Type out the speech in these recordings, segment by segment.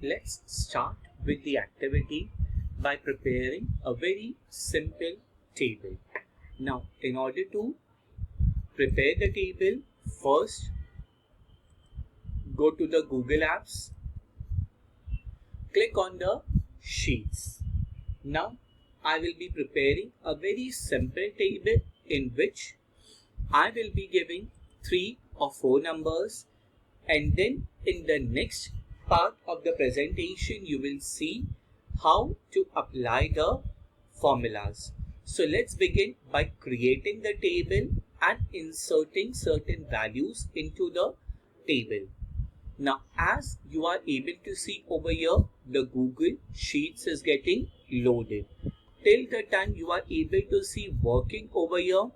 let's start with the activity by preparing a very simple table. Now, in order to prepare the table, first go to the Google Apps, click on the Sheets. Now, I will be preparing a very simple table in which I will be giving 3 or 4 numbers, and then in the next part of the presentation you will see how to apply the formulas. So let's begin by creating the table and inserting certain values into the table. Now, as you are able to see over here, the Google Sheets is getting loaded. Till the time you are able to see working over here,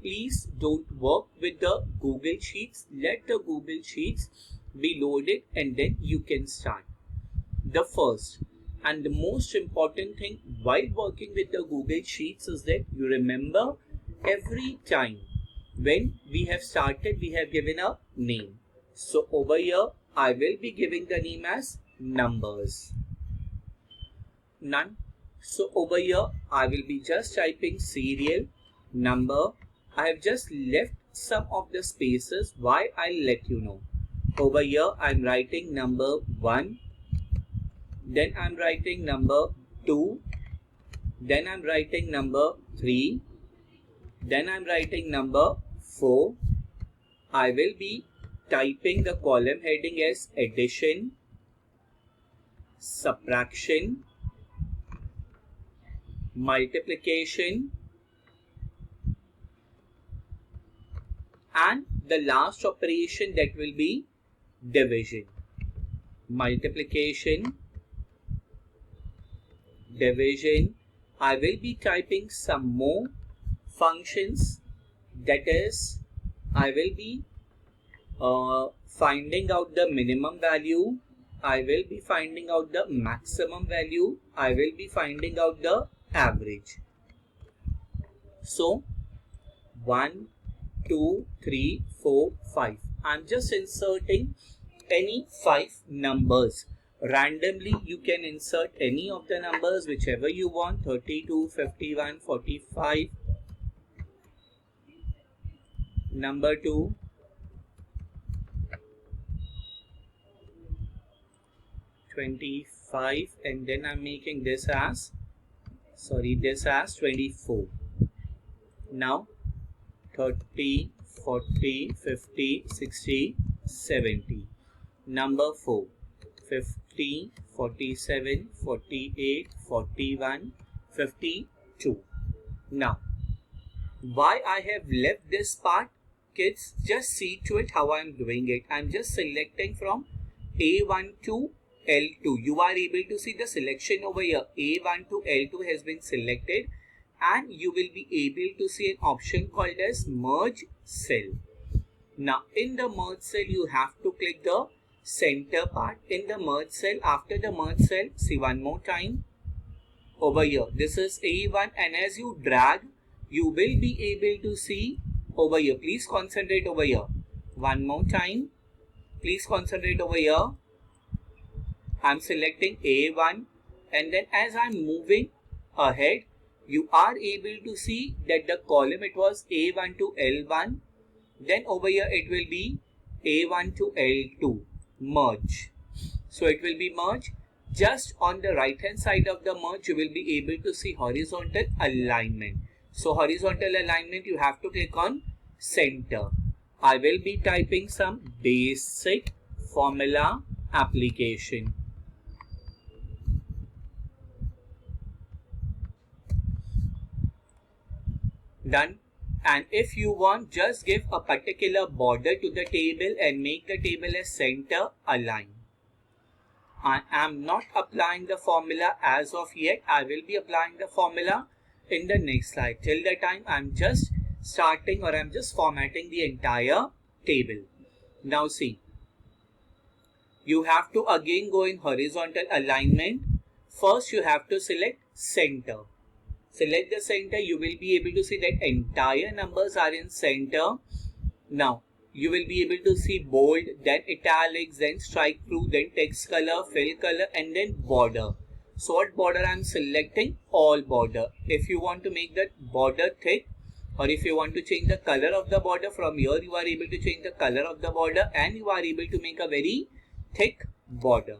please don't work with the Google Sheets. Let the Google Sheets be loaded and then you can start. The first and the most important thing while working with the Google Sheets is that you remember every time when we have started, we have given a name. So over here, I will be giving the name as numbers. None. So over here, I will be just typing serial number. I have just left some of the spaces. Why? I'll let you know. Over here, I'm writing number 1. Then I'm writing number 2. Then I'm writing number 3. Then I'm writing number 4. I will be typing the column heading as addition, subtraction, multiplication, and the last operation that will be division. Multiplication, division. I will be typing some more functions, that is, I will be finding out the minimum value, I will be finding out the maximum value, I will be finding out the average. So 1, 2, 3, 4, 5. I'm just inserting any 5 numbers. Randomly you can insert any of the numbers whichever you want. 32, 51, 45. Number 2. 25, and then I'm making this as 24. Now 30, 40, 50, 60, 70. Number 4. 50, 47, 48, 41, 52. Now, why I have left this part, kids, just see to it how I am doing it. I am just selecting from A1 to L2. You are able to see the selection over here. A1 to L2 has been selected, and you will be able to see an option called as merge cell. Now in the merge cell you have to click the center part. In the merge cell, after the merge cell, see one more time over here, this is A1, and as you drag you will be able to see over here. Please concentrate over here. One more time, please concentrate over here. I'm selecting A1, and then as I'm moving ahead, you are able to see that the column, it was A1 to L1. Then over here it will be A1 to L2, merge. So it will be merge. Just on the right hand side of the merge, you will be able to see horizontal alignment. So horizontal alignment, you have to click on center. I will be typing some basic formula application. Done. And if you want, just give a particular border to the table and make the table as center aligned. I am not applying the formula as of yet. I will be applying the formula in the next slide. Till the time, I'm just starting, or I'm just formatting the entire table. Now see, you have to again go in horizontal alignment. First you have to select center. Select the center, you will be able to see that entire numbers are in center. Now you will be able to see bold, then italics, then strike through, then text color, fill color, and then border. So what border I am selecting? All border. If you want to make that border thick, or if you want to change the color of the border, from here you are able to change the color of the border, and you are able to make a very thick border.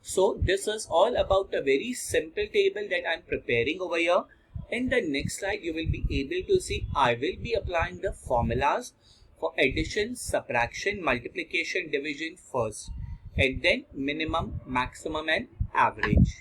So this is all about a very simple table that I am preparing over here. In the next slide, you will be able to see I will be applying the formulas for addition, subtraction, multiplication, division first, and then minimum, maximum, and average.